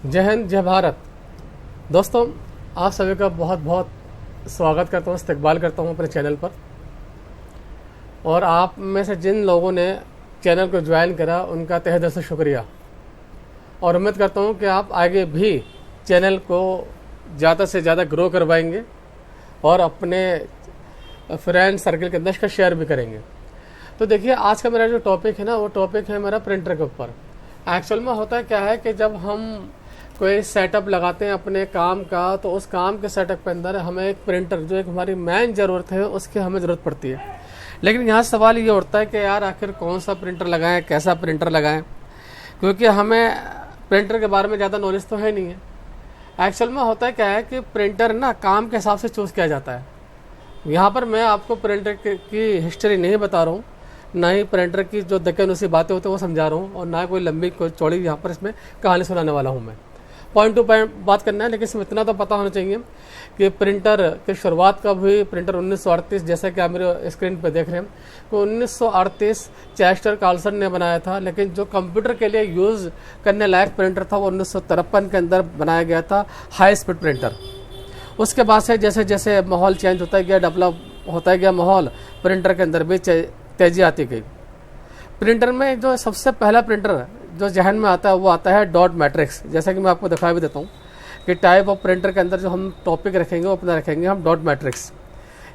जय हिंद, जय भारत। दोस्तों, आप सभी का बहुत बहुत स्वागत करता हूँ, इस्तकबाल करता हूँ अपने चैनल पर। और आप में से जिन लोगों ने चैनल को ज्वाइन करा उनका तहे दिल से शुक्रिया। और उम्मीद करता हूँ कि आप आगे भी चैनल को ज़्यादा से ज़्यादा ग्रो करवाएंगे और अपने फ्रेंड सर्कल के अंदर इसका शेयर भी करेंगे। तो देखिए, आज का मेरा जो टॉपिक है ना, वो टॉपिक है मेरा प्रिंटर के ऊपर। एक्चुअल में होता क्या है कि जब हम कोई सेटअप लगाते हैं अपने काम का, तो उस काम के सेटअप के अंदर हमें एक प्रिंटर, जो एक हमारी मेन ज़रूरत है, उसकी हमें ज़रूरत पड़ती है। लेकिन यहाँ सवाल ये उठता है कि यार आखिर कौन सा प्रिंटर लगाएं, कैसा प्रिंटर लगाएं, क्योंकि हमें प्रिंटर के बारे में ज़्यादा नॉलेज तो है नहीं है। एक्चुअल में होता है क्या है कि प्रिंटर ना काम के हिसाब से चूज़ किया जाता है। यहाँ पर मैं आपको प्रिंटर की हिस्ट्री नहीं बता रहा हूँ, ना ही प्रिंटर की जो दक्कन बातें होती है वो समझा रहा हूँ, और ना कोई लंबी कोई चौड़ी यहाँ पर इसमें कहानी सुनाने वाला हूँ। मैं पॉइंट टू पॉइंट बात करना है, लेकिन इसमें इतना तो पता होना चाहिए कि प्रिंटर की शुरुआत कब हुई। प्रिंटर 1938, जैसे कि आप मेरे स्क्रीन पर देख रहे हैं, तो 1938 चेस्टर कार्लसन ने बनाया था। लेकिन जो कंप्यूटर के लिए यूज़ करने लायक प्रिंटर था वो 1953 के अंदर बनाया गया था, हाई स्पीड प्रिंटर। उसके बाद से जैसे जैसे माहौल चेंज होता गया, डेवलप होता गया माहौल, प्रिंटर के अंदर भी तेजी आती गई। प्रिंटर में जो सबसे पहला प्रिंटर जो जहन में आता है वो आता है डॉट मैट्रिक्स। जैसा कि मैं आपको दिखा भी देता हूँ कि टाइप ऑफ प्रिंटर के अंदर जो हम टॉपिक रखेंगे वो अपना रखेंगे हम डॉट मैट्रिक्स।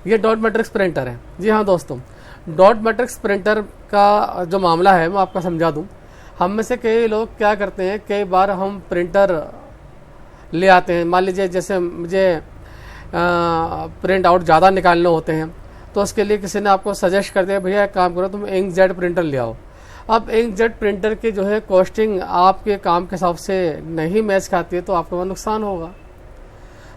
ये डॉट मैट्रिक्स प्रिंटर है। जी हाँ दोस्तों, डॉट मैट्रिक्स प्रिंटर का जो मामला है मैं आपको समझा दूँ। हम में से कई लोग क्या करते हैं, कई बार हम प्रिंटर ले आते हैं। मान लीजिए जैसे मुझे प्रिंट आउट ज़्यादा निकालने होते हैं, तो उसके लिए किसी ने आपको सजेस्ट कर दिया, भैया एक काम करो तुम इंकजेट प्रिंटर ले आओ। अब इंकजेट प्रिंटर की जो है कॉस्टिंग आपके काम के हिसाब से नहीं मैच खाती है, तो आपको वहाँ नुकसान होगा।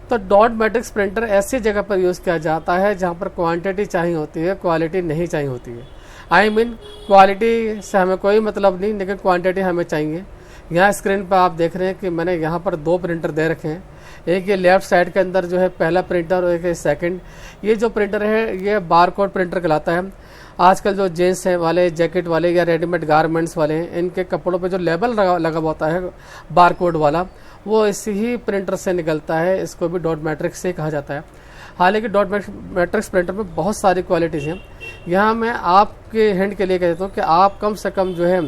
तो डॉट मैट्रिक्स प्रिंटर ऐसी जगह पर यूज़ किया जाता है जहाँ पर क्वांटिटी चाहिए होती है, क्वालिटी नहीं चाहिए होती है। आई मीन क्वालिटी से हमें कोई मतलब नहीं, लेकिन क्वांटिटी हमें चाहिए। यहाँ स्क्रीन पर आप देख रहे हैं कि मैंने यहाँ पर दो प्रिंटर दे रखे हैं। एक ये लेफ्ट साइड के अंदर जो है पहला प्रिंटर, और एक सेकंड। ये जो प्रिंटर है ये बारकोड प्रिंटर कहलाता है। आजकल जो जीन्स है वाले, जैकेट वाले या रेडीमेड गारमेंट्स वाले हैं, इनके कपड़ों पे जो लेबल लगा होता है बारकोड वाला, वो इसी ही प्रिंटर से निकलता है। इसको भी डॉट मैट्रिक्स से कहा जाता है। हालांकि डॉट मैट्रिक्स प्रिंटर में बहुत सारी क्वालिटीज़ हैं। यहाँ मैं आपके हिंट के लिए कह देता हूँ कि आप कम से कम जो है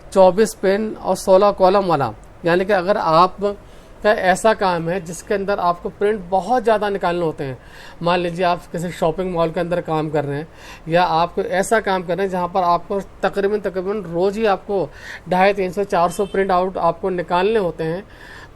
24 पेन और 16 कॉलम वाला, यानी कि अगर आप का ऐसा काम है जिसके अंदर आपको प्रिंट बहुत ज़्यादा निकालने होते हैं, मान लीजिए आप किसी शॉपिंग मॉल के अंदर काम कर रहे हैं, या आपको ऐसा काम कर रहे हैं जहाँ पर आपको तकरीबन रोज़ ही आपको 250, 300, 400 प्रिंट आउट आपको निकालने होते हैं,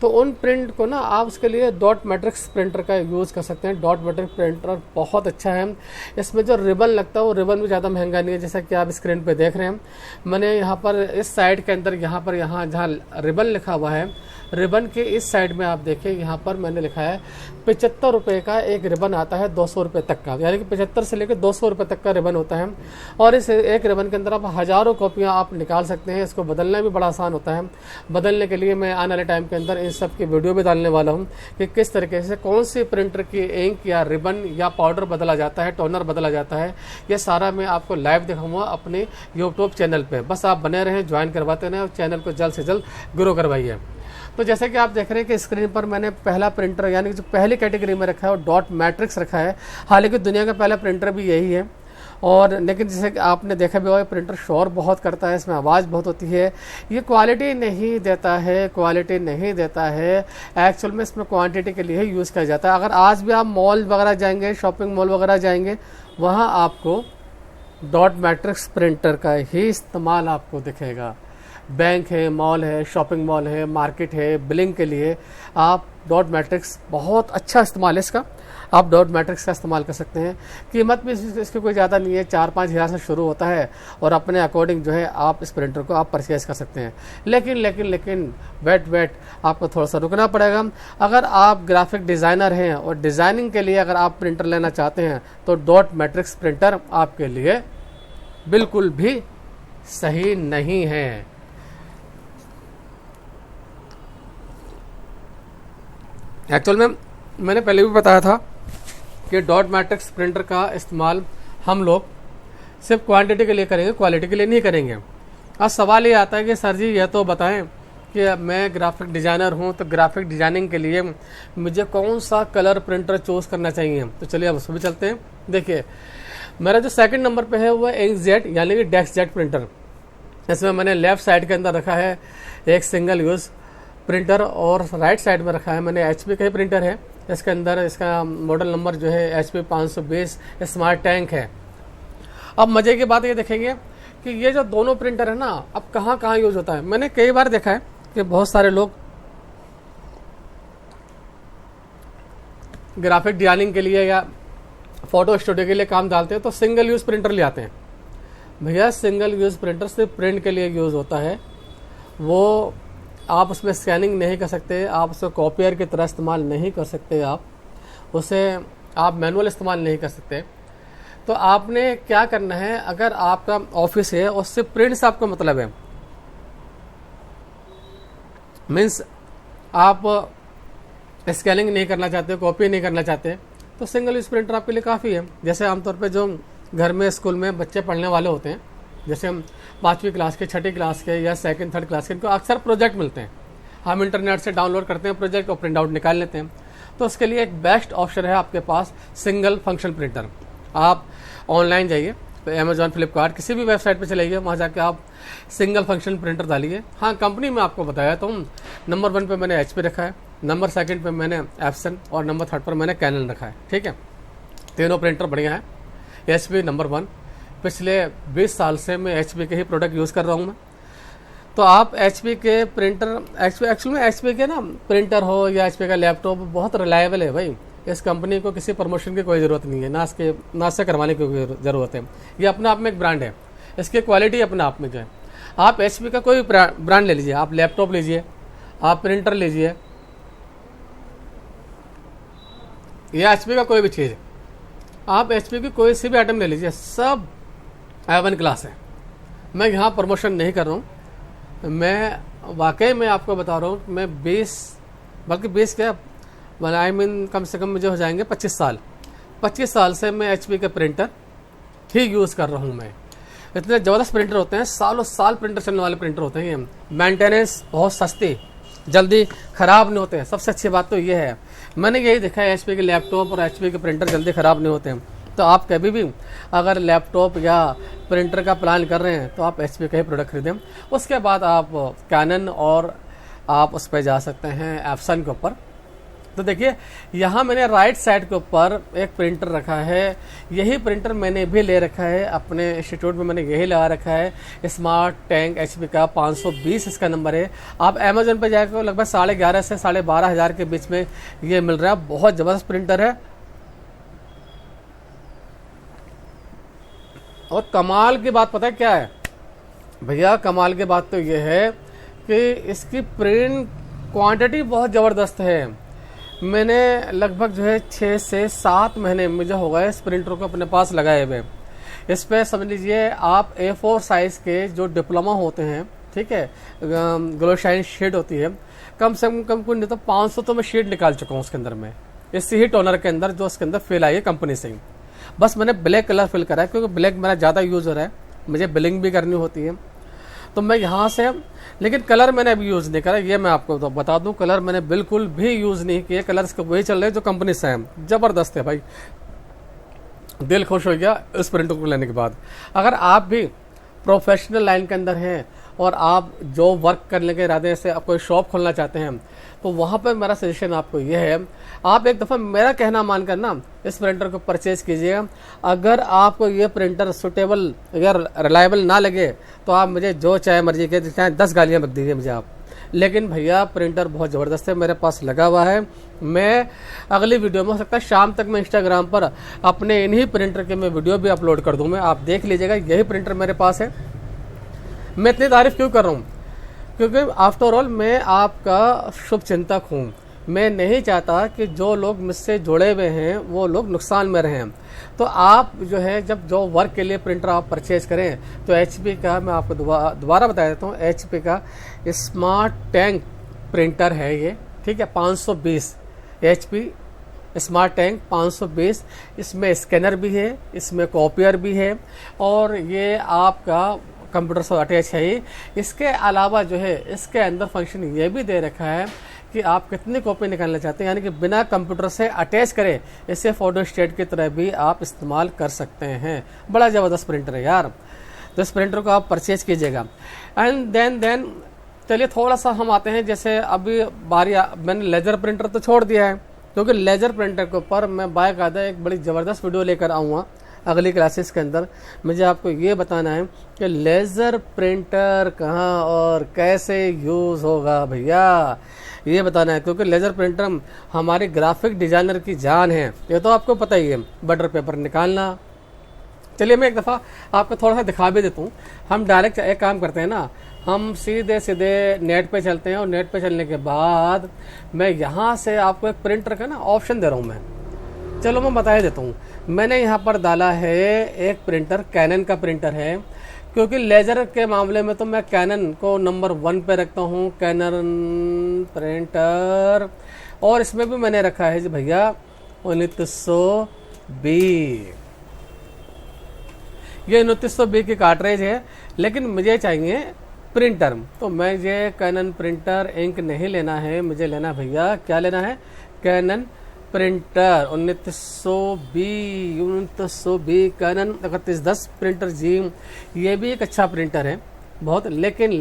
तो उन प्रिंट को ना आप उसके लिए डॉट मैट्रिक्स प्रिंटर का यूज़ कर सकते हैं। डॉट मैट्रिक्स प्रिंटर बहुत अच्छा है। इसमें जो रिबन लगता है वो रिबन भी ज़्यादा महंगा नहीं है, जैसा कि आप स्क्रीन पे देख रहे हैं। मैंने यहाँ पर इस साइड के अंदर यहाँ जहाँ रिबन लिखा हुआ है, रिबन के इस साइड में आप देखें, यहाँ पर मैंने लिखा है 75 रुपये का एक रिबन आता है 200 रुपये तक का, यानी कि 75 से लेकर 200 रुपये तक का रिबन होता है। और इस एक रिबन के अंदर आप हज़ारों कॉपियाँ आप निकाल सकते हैं। इसको बदलना भी बड़ा आसान होता है। बदलने के लिए मैं आने वाले टाइम के अंदर इन सब की वीडियो भी डालने वाला हूँ कि किस तरीके से कौन सी प्रिंटर की इंक या रिबन या पाउडर बदला जाता है, टोनर बदला जाता है। ये सारा मैं आपको लाइव दिखाऊंगा अपने यूट्यूब चैनल पे। बस आप बने रहें, ज्वाइन करवाते रहें और चैनल को जल्द से जल्द ग्रो करवाइए। तो जैसे कि आप देख रहे हैं कि स्क्रीन पर मैंने पहला प्रिंटर, यानी कि जो पहली कैटेगरी में रखा है वो डॉट मैट्रिक्स रखा है। हालांकि दुनिया का पहला प्रिंटर भी यही है। और लेकिन जैसे कि आपने देखा भी होगा, प्रिंटर शोर बहुत करता है, इसमें आवाज़ बहुत होती है, ये क्वालिटी नहीं देता है। एक्चुअल में इसमें क्वांटिटी के लिए ही यूज़ किया जाता है। अगर आज भी आप मॉल वगैरह जाएंगे, शॉपिंग मॉल वगैरह जाएंगे, वहाँ आपको डॉट मैट्रिक्स प्रिंटर का ही इस्तेमाल आपको दिखेगा। बैंक है, मॉल है, शॉपिंग मॉल है, मार्केट है, बिलिंग के लिए आप डॉट मैट्रिक्स बहुत अच्छा इस्तेमाल है इसका। आप डॉट मैट्रिक्स का इस्तेमाल कर सकते हैं। कीमत भी इसकी कोई ज़्यादा नहीं है, 4-5 हज़ार से शुरू होता है, और अपने अकॉर्डिंग जो है आप इस प्रिंटर को आप परचेज कर सकते हैं। लेकिन वेट आपको थोड़ा सा रुकना पड़ेगा। अगर आप ग्राफिक डिज़ाइनर हैं और डिज़ाइनिंग के लिए अगर आप प्रिंटर लेना चाहते हैं, तो डॉट मैट्रिक्स प्रिंटर आपके लिए बिल्कुल भी सही नहीं है। एक्चुअल में मैंने पहले भी बताया था कि डॉट मैट्रिक्स प्रिंटर का इस्तेमाल हम लोग सिर्फ क्वांटिटी के लिए करेंगे, क्वालिटी के लिए नहीं करेंगे। अब सवाल ये आता है कि सर जी ये तो बताएं कि मैं ग्राफिक डिज़ाइनर हूं, तो ग्राफिक डिज़ाइनिंग के लिए मुझे कौन सा कलर प्रिंटर चूज़ करना चाहिए। तो चलिए अब उसमें भी चलते हैं। देखिए मेरा जो सेकंड नंबर पे है वो इंकजेट यानी कि डेस्कजेट प्रिंटर। इसमें मैंने लेफ्ट साइड के अंदर रखा है एक सिंगल यूज़ प्रिंटर और राइट साइड में रखा है मैंने HP का ही प्रिंटर है। इसके अंदर इसका मॉडल नंबर जो है HP 520 स्मार्ट टैंक है। अब मज़े की बात ये देखेंगे कि ये जो दोनों प्रिंटर है ना, अब कहाँ कहाँ यूज़ होता है। मैंने कई बार देखा है कि बहुत सारे लोग ग्राफिक डिजाइनिंग के लिए या फोटो स्टूडियो के लिए काम डालते हैं तो सिंगल यूज़ प्रिंटर ले आते हैं। भैया सिंगल यूज़ प्रिंटर सिर्फ प्रिंट के लिए यूज़ होता है, वो आप उसमें स्कैनिंग नहीं कर सकते, आप उसे कॉपियर की तरह इस्तेमाल नहीं कर सकते, आप उसे आप मैनुअल इस्तेमाल नहीं कर सकते। तो आपने क्या करना है, अगर आपका ऑफिस है और सिर्फ प्रिंट से आपका मतलब है, मीन्स आप स्कैनिंग नहीं करना चाहते, कॉपी नहीं करना चाहते, तो सिंगल यूज़ प्रिंटर आपके लिए काफ़ी है। जैसे आमतौर पे जो घर में स्कूल में बच्चे पढ़ने वाले होते हैं, जैसे हम 5वीं क्लास के, 6ठी क्लास के या सेकंड थर्ड क्लास के, इनको अक्सर प्रोजेक्ट मिलते हैं। हम इंटरनेट से डाउनलोड करते हैं प्रोजेक्ट और प्रिंट आउट निकाल लेते हैं। तो उसके लिए एक बेस्ट ऑप्शन है आपके पास सिंगल फंक्शन प्रिंटर। आप ऑनलाइन जाइए तो अमेजॉन, फ्लिपकार्ट, किसी भी वेबसाइट पे चलाइए, वहाँ जाके आप सिंगल फंक्शन प्रिंटर डालिए। हाँ, कंपनी में आपको बताया तो नंबर 1 पे मैंने HP रखा है, नंबर 2 पे मैंने एप्सन और नंबर 3 पर मैंने कैनन रखा है। ठीक है, तीनों प्रिंटर बढ़िया है। HP नंबर 1, पिछले 20 साल से मैं HP के ही प्रोडक्ट यूज़ कर रहा हूँ मैं। तो आप HP के प्रिंटर, एक्चुअल में HP के ना प्रिंटर हो या HP का लैपटॉप बहुत रिलायबल है भाई। इस कंपनी को किसी प्रमोशन की कोई ज़रूरत नहीं है, ना से करवाने की ज़रूरत है। ये अपने आप में एक ब्रांड है, इसकी क्वालिटी अपने आप में जो है। आप HP का कोई ब्रांड ले लीजिए, आप लैपटॉप लीजिए, आप प्रिंटर लीजिए या HP का कोई भी चीज़, आप HP की कोई सी भी आइटम ले लीजिए, सब A1 क्लास है। मैं यहाँ प्रमोशन नहीं कर रहा हूँ, मैं वाकई में आपको बता रहा हूँ। मैं 20 क्या आई मीन कम से कम मुझे हो जाएंगे 25 साल से मैं HP के प्रिंटर ही यूज़ कर रहा हूँ। मैं इतने ज़बरदस्त प्रिंटर होते हैं, सालों साल प्रिंटर चलने वाले प्रिंटर होते हैं। मेंटेनेंस बहुत सस्ती, जल्दी ख़राब नहीं होते हैं। सबसे अच्छी बात तो ये है, मैंने यही देखा है HP के लैपटॉप और HP के प्रिंटर जल्दी ख़राब नहीं होते हैं। तो आप कभी भी अगर लैपटॉप या प्रिंटर का प्लान कर रहे हैं तो आप HP का ही प्रोडक्ट खरीदें। उसके बाद आप कैनन और आप उस पर जा सकते हैं एप्सन के ऊपर। तो देखिए यहाँ मैंने राइट साइड के ऊपर एक प्रिंटर रखा है। यही प्रिंटर मैंने भी ले रखा है अपने इंस्टीट्यूट में, मैंने यही लगा रखा है स्मार्ट टैंक HP का 520 इसका नंबर है। आप अमेजोन पे जाकर लगभग 11,500 से 12,500 के बीच में ये मिल रहा है। बहुत ज़बरदस्त प्रिंटर है और कमाल की बात पता है क्या है भैया? कमाल की बात तो ये है कि इसकी प्रिंट क्वांटिटी बहुत ज़बरदस्त है। मैंने लगभग जो है 6 से 7 महीने मुझे हो गए इस प्रिंटर को अपने पास लगाए हुए। इस पर समझ लीजिए आप A4 साइज़ के जो डिप्लोमा होते हैं, ठीक है, ग्लोशाइन शीट होती है, कम से कम कोई नहीं तो 500 तो मैं शीट निकाल चुका हूँ उसके अंदर में, इसी ही टोनर के अंदर जो उसके अंदर फिल आई है कंपनी से ही। बस मैंने ब्लैक कलर फिल करा है क्योंकि ब्लैक मेरा ज़्यादा यूज़ हो रहा है, मुझे बिलिंग भी करनी होती है। तो मैं यहाँ से, लेकिन कलर मैंने अभी यूज़ नहीं करा, ये मैं आपको तो बता दूं, कलर मैंने बिल्कुल भी यूज़ नहीं किए। कलर्स के वही चल रहे जो कंपनी से हैं। ज़बरदस्त है भाई, दिल खुश हो गया इस प्रिंटर को लेने के बाद। अगर आप भी प्रोफेशनल लाइन के अंदर हैं और आप जो वर्क करने के इरादे से आप कोई शॉप खोलना चाहते हैं तो वहाँ पर मेरा सजेशन आपको ये है, आप एक दफ़ा मेरा कहना मानकर ना इस प्रिंटर को परचेज़ कीजिएगा। अगर आपको ये प्रिंटर सुटेबल या रिलायबल ना लगे तो आप मुझे जो चाहे मर्जी के चाहे 10 गालियाँ बक दीजिए मुझे आप, लेकिन भैया प्रिंटर बहुत ज़बरदस्त है, मेरे पास लगा हुआ है। मैं अगली वीडियो में हो सकता है शाम तक मैं इंस्टाग्राम पर अपने इन्हीं प्रिंटर के मैं वीडियो भी अपलोड कर दूँ, मैं आप देख लीजिएगा। यही प्रिंटर मेरे पास है। मैं इतनी तारीफ़ क्यों कर रहा हूँ? क्योंकि आफ्टर ऑल मैं आपका शुभ चिंतक हूँ। मैं नहीं चाहता कि जो लोग मुझसे जुड़े हुए हैं वो लोग नुकसान में रहें। तो आप जो है जब जो वर्क के लिए प्रिंटर आप परचेज करें तो HP का, मैं आपको दोबारा बता देता हूँ, HP का स्मार्ट टैंक प्रिंटर है ये, ठीक है, 520 HP स्मार्ट टैंक 520। इसमें स्कैनर भी है, इसमें कॉपियर भी है और ये आपका कंप्यूटर से अटैच है ही। इसके अलावा जो है इसके अंदर फंक्शन ये भी दे रखा है कि आप कितनी कॉपी निकालना चाहते हैं, यानी कि बिना कंप्यूटर से अटैच करे इसे फोटो स्टेट की तरह भी आप इस्तेमाल कर सकते हैं। बड़ा ज़बरदस्त प्रिंटर है यार, तो इस प्रिंटर को आप परचेज कीजिएगा। एंड देन चलिए थोड़ा सा हम आते हैं, जैसे अभी मैंने लेजर प्रिंटर तो छोड़ दिया है, क्योंकि लेजर प्रिंटर के ऊपर मैं बाकायदा एक बड़ी ज़बरदस्त वीडियो लेकर आऊँगा अगली क्लासेस के अंदर। मुझे आपको ये बताना है कि लेज़र प्रिंटर कहाँ और कैसे यूज़ होगा भैया, ये बताना है, क्योंकि लेज़र प्रिंटर हमारे ग्राफिक डिज़ाइनर की जान है, ये तो आपको पता ही है। बटर पेपर निकालना, चलिए मैं एक दफ़ा आपको थोड़ा सा दिखा भी देता हूँ। हम डायरेक्ट एक काम करते हैं ना, हम सीधे नेट पे चलते हैं, और नेट पे चलने के बाद मैं यहाँ से आपको एक प्रिंटर का ना ऑप्शन दे रहा हूँ मैं। चलो मैं बता ही देता हूँ। मैंने यहाँ पर डाला है एक प्रिंटर, कैनन का प्रिंटर है, क्योंकि लेजर के मामले में तो मैं कैनन को नंबर 1 पे रखता हूँ, कैनन प्रिंटर। और इसमें भी मैंने रखा है जी भैया 2900B। ये 2900B की कार्ट्रेज है, लेकिन मुझे चाहिए प्रिंटर, तो मैं ये कैनन प्रिंटर इंक नहीं लेना है, मुझे लेना भैया क्या लेना है, Canon printer 2900B Canon 3110 printer जी। ये भी एक अच्छा प्रिंटर है बहुत, लेकिन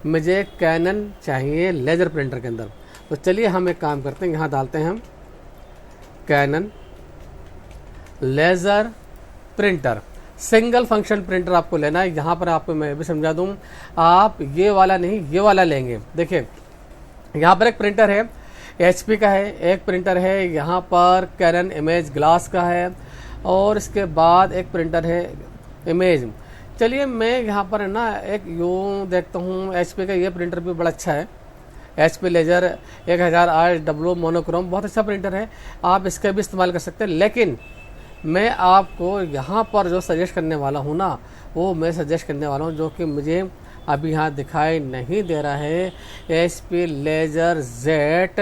मुझे कैनन चाहिए लेजर प्रिंटर के अंदर। तो चलिए हम एक काम करते हैं, यहाँ डालते हैं हम Canon laser printer. Single function printer आपको लेना है। यहाँ पर आपको मैं भी समझा दूँ, आप ये वाला नहीं ये वाला लेंगे। देखिए यहाँ पर एक प्रिंटर है HP का है, एक प्रिंटर है यहाँ पर कैनन इमेज ग्लास का है, और इसके बाद एक प्रिंटर है इमेज। चलिए मैं यहाँ पर है ना एक यूँ देखता हूँ, HP का ये प्रिंटर भी बड़ा अच्छा है, HP लेजर 1008W मोनोक्रोम, बहुत अच्छा प्रिंटर है, आप इसका भी इस्तेमाल कर सकते हैं। लेकिन मैं आपको यहाँ पर जो सजेस्ट करने वाला हूँ ना, वो मैं सजेस्ट करने वाला हूँ जो कि मुझे अभी यहाँ दिखाई नहीं दे रहा है, HP लेजर जेट।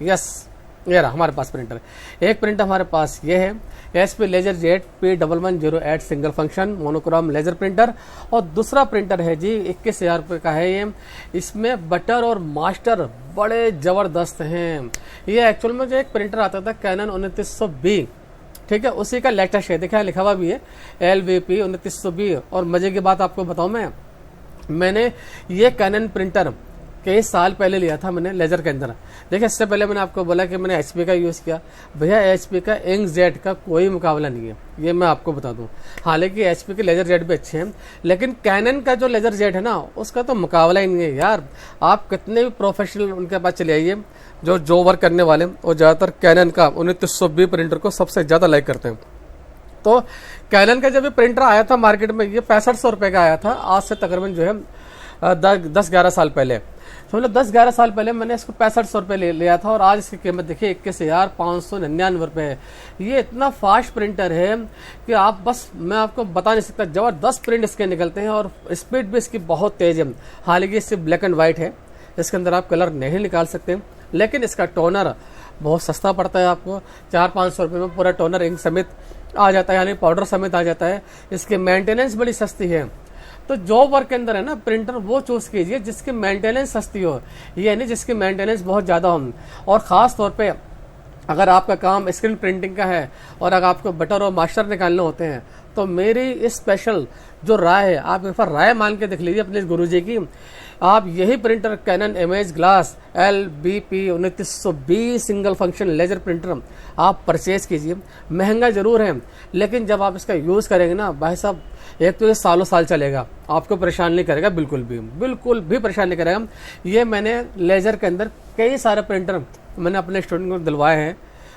यस, ये रहा हमारे पास प्रिंटर। एक प्रिंटर हमारे पास ये है HP laser jet P1108 single function monochrome laser printer, और दूसरा प्रिंटर है जी 21,000 रुपये का है ये। इसमें बटर और मास्टर बड़े ज़बरदस्त हैं। ये एक्चुअल में जो एक प्रिंटर आता था कैनन 2900B, ठीक है, उसी का लेटेस्ट है, देखा लिखा हुआ भी है LVP 2900B। और मजे की बात आपको बताऊं, मैंने ये कैनन प्रिंटर कई साल पहले लिया था मैंने लेजर के अंदर। देखिए इससे पहले मैंने आपको बोला कि मैंने HP का यूज़ किया, भैया HP का इंक जेट का कोई मुकाबला नहीं है, ये मैं आपको बता दूं। हालांकि HP के लेजर जेट भी अच्छे हैं, लेकिन कैनन का जो लेजर जेट है ना, उसका तो मुकाबला ही नहीं है यार। आप कितने भी प्रोफेशनल उनके पास चले आइए जो वर्क करने वाले, और ज़्यादातर कैनन का 2900B प्रिंटर को सबसे ज़्यादा लाइक करते हैं। तो कैनन का जब ये प्रिंटर आया था मार्केट में, ये 6500 रुपये का आया था, आज से तकरीबन जो है 10-11 साल पहले। समझ लो 10-11 साल पहले मैंने इसको 6500 रुपये लिया था, और आज इसकी कीमत देखिए 21,599 रुपये है। ये इतना फास्ट प्रिंटर है कि आप बस, मैं आपको बता नहीं सकता, ज़बरदस्त प्रिंट इसके निकलते हैं, और स्पीड भी इसकी बहुत तेज़ है। हालांकि इससे ब्लैक एंड वाइट है, इसके अंदर आप कलर नहीं निकाल सकते, लेकिन इसका टोनर बहुत सस्ता पड़ता है आपको, 400-500 रुपये में पूरा टोनर इंक समेत आ जाता है, यानी पाउडर समेत आ जाता है। इसकी मेंटेनेंस बड़ी सस्ती है। तो जो वर्क के अंदर है ना प्रिंटर, वो चूज कीजिए जिसकी मेंटेनेंस सस्ती हो, ये नहीं जिसकी मेंटेनेंस बहुत ज़्यादा हो। और ख़ास तौर पे अगर आपका काम स्क्रीन प्रिंटिंग का है और अगर आपको बटर और मास्टर निकालने होते हैं, तो मेरी स्पेशल जो राय है, आप एक बार राय मान के देख लीजिए अपने गुरुजी की। आप यही printer Canon image glass LVP 2900B single function laser printer आप परचेज कीजिए। महंगा जरूर है, लेकिन जब आप इसका यूज़ करेंगे ना भाई साहब, एक तो ये सालों साल चलेगा, आपको परेशान नहीं करेगा, बिल्कुल भी परेशान नहीं करेगा। ये मैंने लेजर के अंदर कई सारे प्रिंटर मैंने अपने स्टूडेंट को दिलवाए हैं,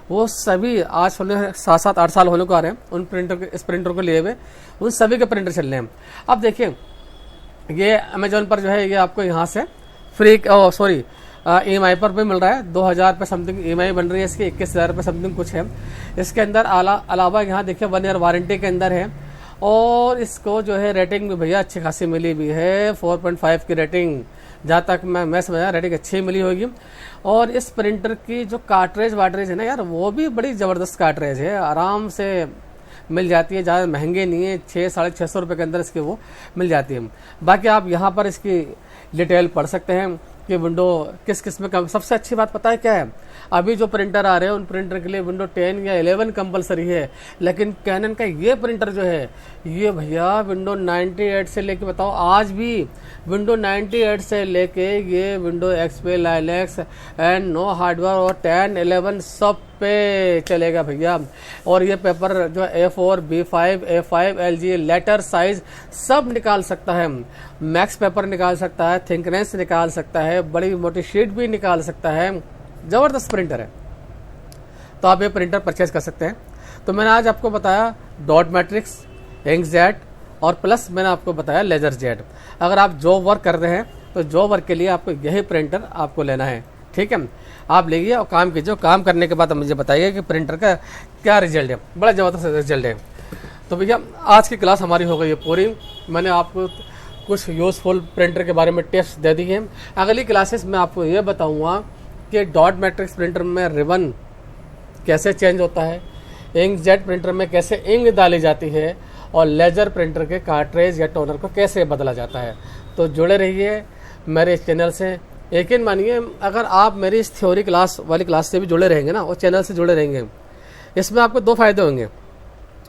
वो सभी आज होने 7-8 साल होने को आ रहे हैं उन इस प्रिंटर को लिए हुए, उन सभी के प्रिंटर चल रहे हैं। अब देखिए ये अमेजोन पर जो है ये आपको यहाँ से फ्री EMI पर भी मिल रहा है, 2000 रुपये समथिंग EMI बन रही है इसकी, 21,000 रुपये समथिंग कुछ है। इसके अंदर अलावा यहाँ देखिए 1 ईयर वारंटी के अंदर है, और इसको जो है रेटिंग भी भैया अच्छी खासी मिली भी है, 4.5 की रेटिंग, जहाँ तक मैं समझा रेटिंग अच्छी मिली होगी। और इस प्रिंटर की जो कार्ट्रेज वाट्रेज है ना यार, वो भी बड़ी ज़बरदस्त कार्ट्रेज है, आराम से मिल जाती है, ज़्यादा महंगे नहीं है, 600-650 रुपये के अंदर इसके वो मिल जाती है। बाकी आप यहाँ पर इसकी डिटेल पढ़ सकते हैं कि विंडो किस किस में कम। सबसे अच्छी बात पता है क्या है, अभी जो प्रिंटर आ रहे हैं उन प्रिंटर के लिए विंडो 10 या 11 कंपलसरी है, लेकिन कैनन का ये प्रिंटर जो है ये भैया विंडो 98 से लेके बताओ आज भी विंडो 98 से लेके ये window XP, Linux and no hardware और 10, 11 सब पे चलेगा भैया। और ये पेपर जो A4, B5, A5, LG letter size सब निकाल सकता है, मैक्स पेपर निकाल सकता है, थिंकनेस निकाल सकता है, बड़ी मोटी शीट भी निकाल सकता है, जबरदस्त प्रिंटर है। तो आप ये प्रिंटर परचेज कर सकते हैं। तो मैंने आज आपको बताया डॉट मैट्रिक्स, इंकजेट और प्लस मैंने आपको बताया लेजर जेट। अगर आप जॉब वर्क कर रहे हैं तो जॉब वर्क के लिए आपको यही प्रिंटर आपको लेना है, ठीक है। आप लीजिए और काम कीजिए, काम करने के बाद मुझे बताइए कि प्रिंटर का क्या रिजल्ट है। बड़ा ज़बरदस्त रिजल्ट है। तो भैया आज की क्लास हमारी हो गई है पूरी। मैंने आपको कुछ यूज़फुल प्रिंटर के बारे में टिप्स दे दी हैं। अगली क्लासेस में आपको ये बताऊँगा कि डॉट मैट्रिक्स प्रिंटर में रिबन कैसे चेंज होता है, इंकजेट प्रिंटर में कैसे इंक डाली जाती है और लेजर प्रिंटर के कार्ट्रेज या टोनर को कैसे बदला जाता है। तो जुड़े रहिए मेरे इस चैनल से। यकीन मानिए अगर आप मेरी इस थ्योरी क्लास वाली क्लास से भी जुड़े रहेंगे ना और चैनल से जुड़े रहेंगे, इसमें आपको दो फायदे होंगे।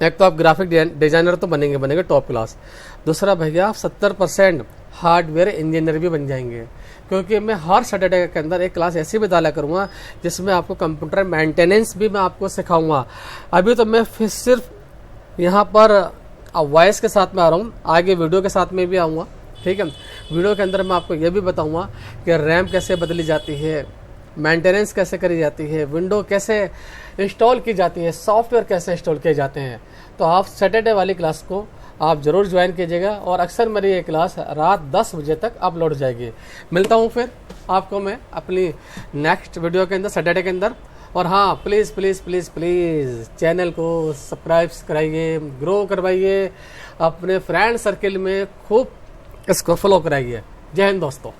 एक तो आप ग्राफिक डिजाइनर तो बनेंगे टॉप क्लास। दूसरा भैया आप 70% हार्डवेयर इंजीनियर भी बन जाएंगे, क्योंकि मैं हर सैटरडे के अंदर एक क्लास ऐसी भी डाला करूँगा जिसमें आपको कंप्यूटर मेंटेनेंस भी मैं आपको सिखाऊंगा। अभी तो मैं फिर सिर्फ यहाँ पर वॉइस के साथ में आ रहा हूँ, आगे वीडियो के साथ में भी आऊँगा, ठीक है। वीडियो के अंदर मैं आपको ये भी बताऊँगा कि रैम कैसे बदली जाती है, मेंटेनेंस कैसे करी जाती है, विंडो कैसे इंस्टॉल की जाती है, सॉफ्टवेयर कैसे इंस्टॉल किए जाते हैं। तो आप सैटरडे वाली क्लास को आप ज़रूर ज्वाइन कीजिएगा और अक्सर मेरी ये क्लास रात 10 बजे तक अपलोड हो जाएगी। मिलता हूँ फिर आपको मैं अपनी नेक्स्ट वीडियो के अंदर सैटरडे के अंदर। और हाँ, please please please please channel को सब्सक्राइब कराइए, ग्रो करवाइए, अपने फ्रेंड सर्किल में खूब इसको फॉलो कराइए। जय हिंद दोस्तों।